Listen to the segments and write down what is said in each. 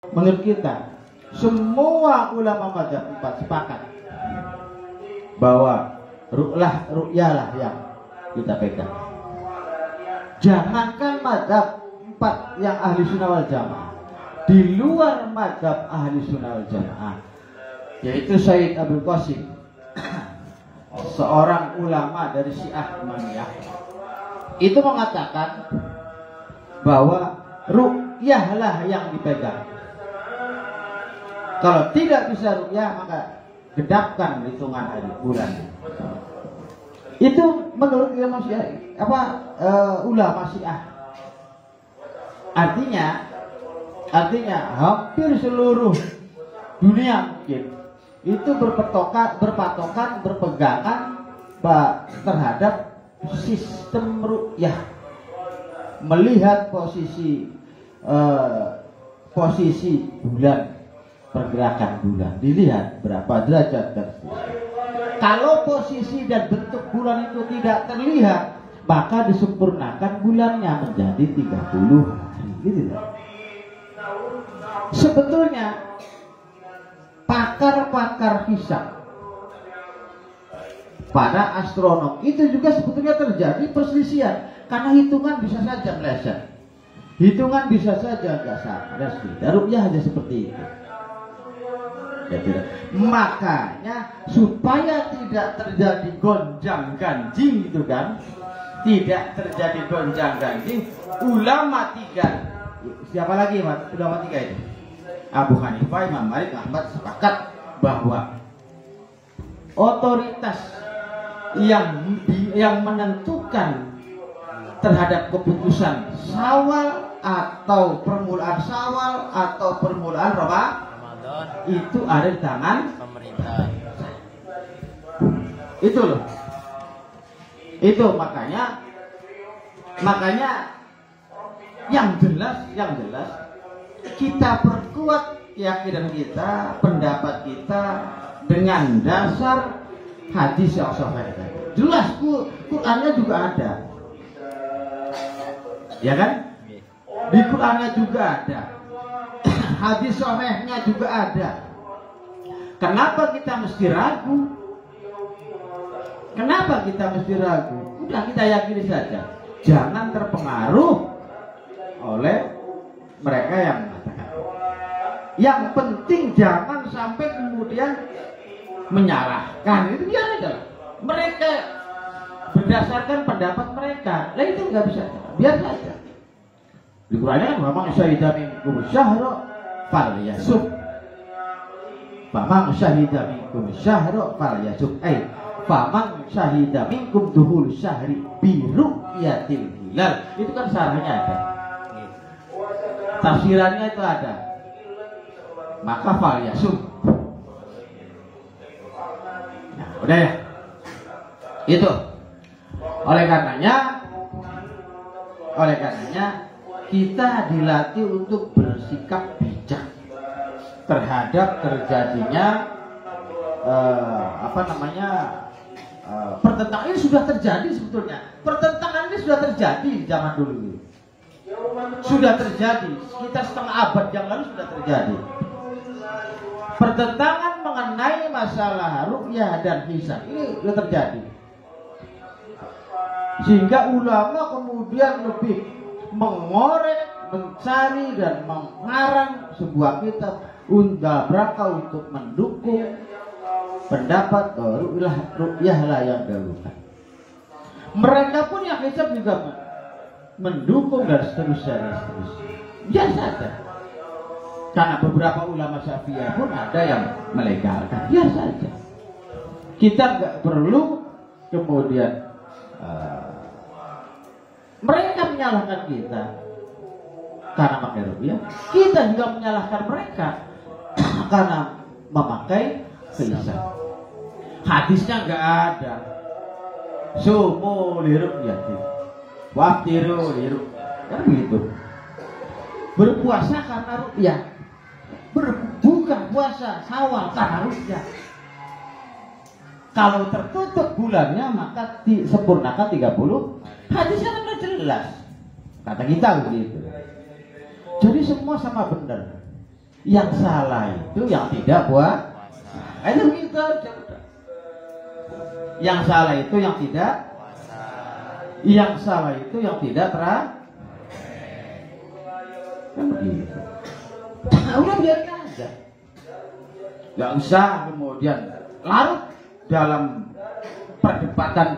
Menurut kita, semua ulama mazhab 4 sepakat bahwa ru'yalah yang kita pegang. Jangankan mazhab 4 yang ahli sunnah wal jamaah, di luar mazhab ahli sunnah wal jamaah, yaitu Syed Abdul Qasim, seorang ulama dari Syiah Imamiyah, itu mengatakan bahwa ru'yahlah yang dipegang. Kalau tidak bisa ru'yah, maka gedapkan hitungan hari bulan. Itu menurut ulama Syiah, ulama Syiah. Artinya hampir seluruh dunia mungkin itu berpatokan, berpegangan terhadap sistem ru'yah, melihat posisi bulan, pergerakan bulan, dilihat berapa derajat dan seterusnya. Kalau posisi dan bentuk bulan itu tidak terlihat, maka disempurnakan bulannya menjadi 30 hari. Gitu. Sebetulnya pakar-pakar hisab pada astronom itu juga sebetulnya terjadi perselisihan, karena hitungan bisa saja meleset, hitungan bisa saja nggak sama dan sebagainya. Ru'yah aja seperti itu. Ya, tidak. Makanya supaya tidak terjadi gonjang ganjing itu kan, tidak terjadi gonjang ganjing, ulama 3, siapa lagi Mas? Ulama 3 itu Abu Hanifah, Imam Malik, Ahmad sepakat bahwa otoritas yang menentukan terhadap keputusan Syawal atau permulaan Syawal atau permulaan Ramadan itu ada di tangan pemerintah. Itu loh. Itu makanya yang jelas kita perkuat keyakinan kita, pendapat kita dengan dasar hadis yang sahih. Jelas Qur'annya juga ada. Ya kan? Di Qur'annya juga ada. Hadis sahihnya juga ada. Kenapa kita mesti ragu? Udah kita yakini saja. Jangan terpengaruh oleh mereka yang mengatakan. Yang penting jangan sampai kemudian menyalahkan. Itu biar aja. Mereka berdasarkan pendapat mereka. Lah itu nggak bisa. Biar saja. Di Qur'annya kan memang syahidah minkum syahra falyasum. Faman syahida minkum syahra falyasum. Faman syahida minkum duhul syahri bi ru'yatil hilal. Itu kan syarahnya ada. Tafsirannya itu ada. Maka falyasum. Nah, udah ya. Itu. Oleh karenanya kita dilatih untuk bersikap bijak terhadap terjadinya pertentangan. Ini sudah terjadi sebetulnya. Pertentangan ini sudah terjadi di zaman dulu. Sudah terjadi. Sekitar setengah abad yang lalu sudah terjadi. Pertentangan mengenai masalah ru'yah dan hisab ini sudah terjadi. Sehingga ulama kemudian lebih mengorek, mencari dan mengarang sebuah kitab dabraka untuk mendukung pendapat ru'yahlah yang dahulukan. Mereka pun yang hisab juga mendukung dan seterusnya. Biasa saja. Karena beberapa ulama Syafi'iyah pun ada yang melegalkan. Biasa saja. Kita nggak perlu kemudian mereka menyalahkan kita karena pakai ru'yah, kita juga menyalahkan mereka karena memakai hisab. Hadisnya nggak ada. Sumu liru'yati, waftiru liru'yati, kan begitu. Berpuasa karena ru'yah, berbuka puasa Syawal karena ru'yah. Kalau tertutup bulannya maka sempurnakan 30. Hadisnya kan jelas. Kata kita begitu. Jadi semua sama benar. Yang salah itu yang tidak puasa. Itu gitu aja. Yang salah itu yang tidak puasa. Yang salah itu yang tidak terang. Kan begitu. Udah biarkan aja. Gak usah kemudian larut dalam perdebatan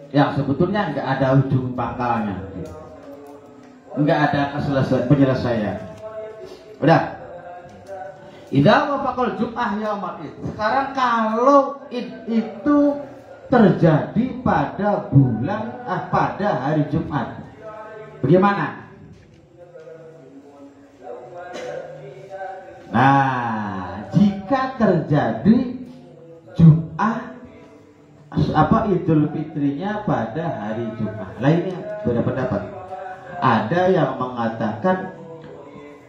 yang sebetulnya nggak ada ujung pangkalnya, nggak ada penyelesaian. Udah. Idza wafaqal jum'ah yaumul id. Sekarang kalau id itu terjadi pada pada hari Jumat, bagaimana? Nah, jika terjadi Jumat Idul Fitrinya pada hari Jumat, lainnya beda pendapat. Ada yang mengatakan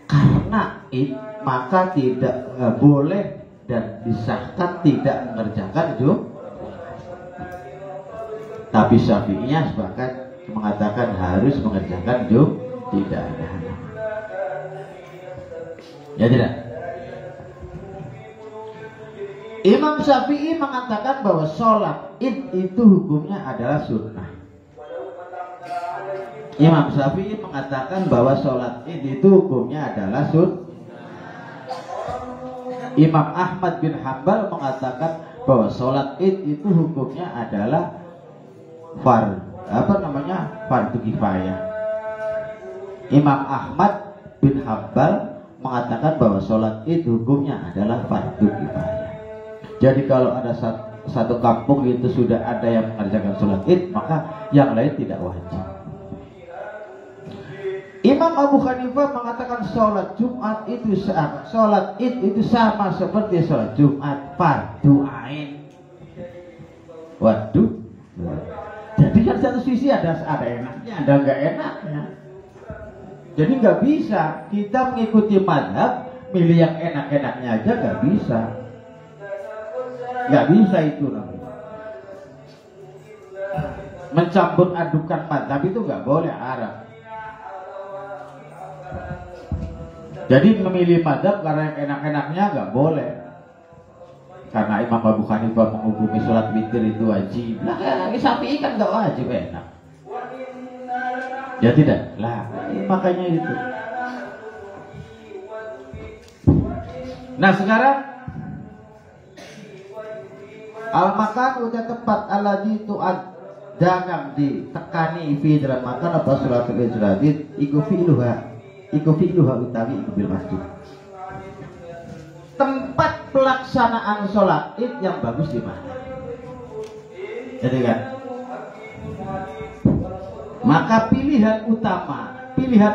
karena id maka tidak boleh dan disahkan tidak mengerjakan Jumat. Tapi Syafi'iyah sepakat mengatakan harus mengerjakan Jumat, tidak ada halangan. Ya tidak. Imam Syafi'i mengatakan bahwa sholat id itu hukumnya adalah sunnah. Imam Syafi'i mengatakan bahwa sholat id itu hukumnya adalah sunnah. Imam Ahmad bin Hanbal mengatakan bahwa sholat id itu hukumnya adalah fardu kifayah. Imam Ahmad bin Hanbal mengatakan bahwa sholat id hukumnya adalah fardu kifayah. Jadi kalau ada satu kampung itu sudah ada yang mengerjakan sholat id, maka yang lain tidak wajib. Imam Abu Hanifah mengatakan sholat Jumat itu sholat id itu sama seperti sholat Jumat fardu ain. Waduh. Jadi kan satu sisi ada enaknya, ada nggak enaknya. Jadi nggak bisa kita mengikuti mazhab milih yang enak-enaknya aja, nggak bisa. Nggak bisa itu namanya. Mencampur adukan mazhab itu nggak boleh, haram. Jadi memilih mazhab karena yang enak-enaknya nggak boleh. Karena Imam Abu Hanifah menghukumi sholat witir itu wajib. Nah, Syafi'i kan nggak wajib, enak. Ya tidak. Lah, makanya itu. Nah sekarang al-makan udah tempat alladzi tu'ad dagang ditekani fi dalam makan apa sholatul ijradid iku fi'luha utawi iku bil masjid. Tempat pelaksanaan sholat id yang bagus di mana? Jadi kan, maka pilihan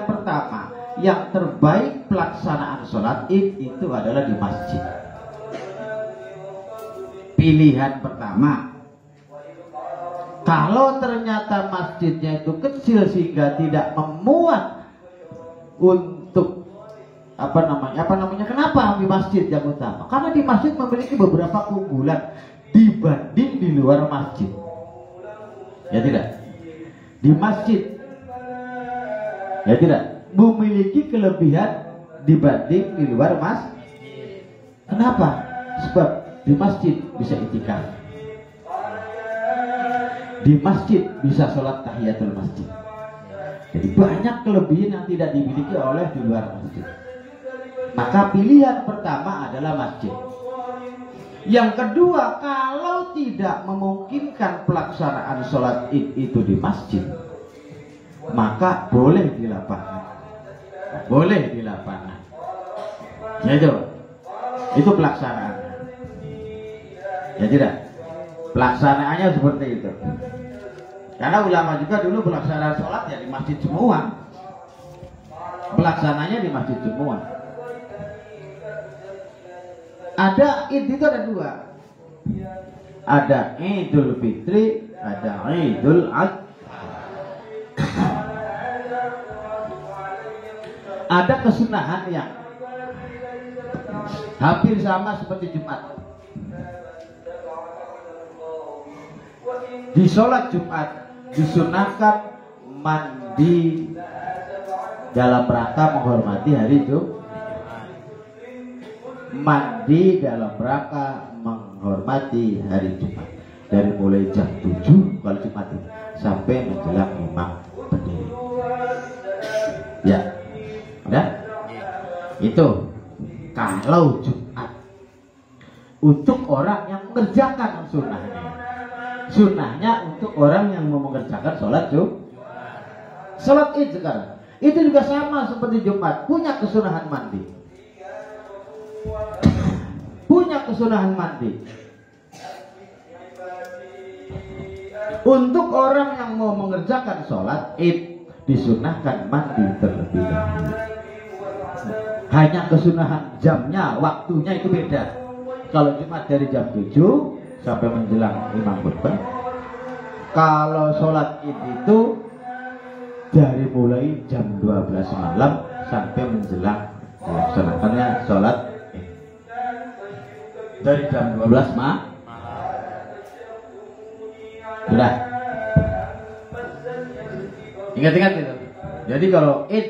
pertama yang terbaik pelaksanaan sholat id itu adalah di masjid. Pilihan pertama. Kalau ternyata masjidnya itu kecil sehingga tidak memuat untuk kenapa di masjid yang utama? Karena di masjid memiliki beberapa keunggulan dibanding di luar masjid. Ya tidak? Di masjid ya tidak memiliki kelebihan dibanding di luar masjid. Kenapa? Sebab di masjid bisa itikaf. Di masjid bisa sholat tahiyatul masjid. Jadi banyak kelebihan yang tidak dimiliki oleh di luar masjid. Maka pilihan pertama adalah masjid. Yang kedua, kalau tidak memungkinkan pelaksanaan sholat id itu di masjid, maka boleh di lapangan. Boleh di lapangan. Ya itu pelaksanaannya. Ya tidak? Pelaksanaannya seperti itu. Karena ulama juga dulu pelaksanaan sholat ya di masjid semua. Pelaksananya di masjid semua. Ada id itu ada dua. Ada Idul Fitri, ada Idul Adha. Ada kesunahan yang hampir sama seperti Jumat. Di sholat Jumat disunahkan mandi dalam rangka menghormati hari Jumat. mandi dalam rangka menghormati hari Jumat dari mulai jam 7 kalau Jumat itu sampai menjelang imam berdiri. Ya, udah? Itu kalau Jumat untuk orang yang mengerjakan sunnahnya. Sunnahnya untuk orang yang mau mengerjakan sholat Jumat. Sholat Id sekarang itu juga sama seperti Jumat, punya kesunahan mandi. Punya kesunahan mandi. Untuk orang yang mau mengerjakan sholat Id disunahkan mandi terlebih dahulu. Hanya kesunahan jamnya, waktunya itu beda. Kalau Jumat dari jam 7 sampai menjelang imam khutbah. Kalau sholat Id itu dari mulai jam 12 malam sampai menjelang dilaksanakannya sholat Id. Dari jam 12 malam. Sudah. Ingat-ingat itu. Jadi kalau Id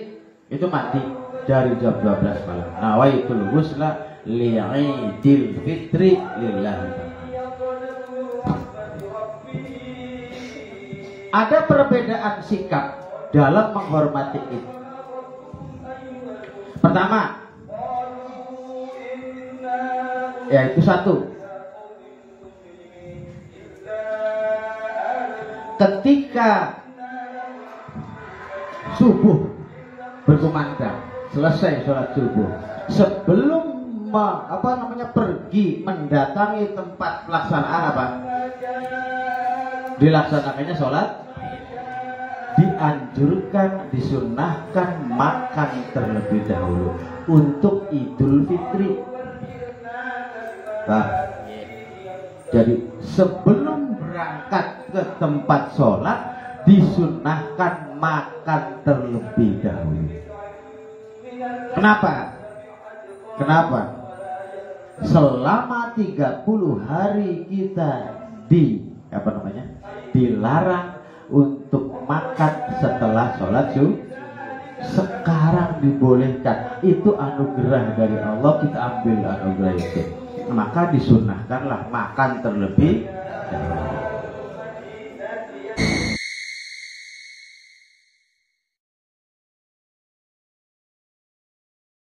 itu mati dari jam 12 malam. Nawaitul ghusla li'idil fitri lillahi ta'ala. Ada perbedaan sikap dalam menghormati Id. Pertama, yaitu satu, ketika subuh berkumandang, selesai sholat subuh, sebelum pergi mendatangi tempat pelaksanaan dilaksanakannya sholat, dianjurkan, disunnahkan makan terlebih dahulu untuk Idul Fitri. Nah, jadi sebelum berangkat ke tempat sholat disunnahkan makan terlebih dahulu. Kenapa? Kenapa? Selama 30 hari kita dilarang untuk makan setelah sholat subuh. Sekarang dibolehkan. Itu anugerah dari Allah, kita ambil anugerah itu. Maka disunnahkanlah makan terlebih dahulu.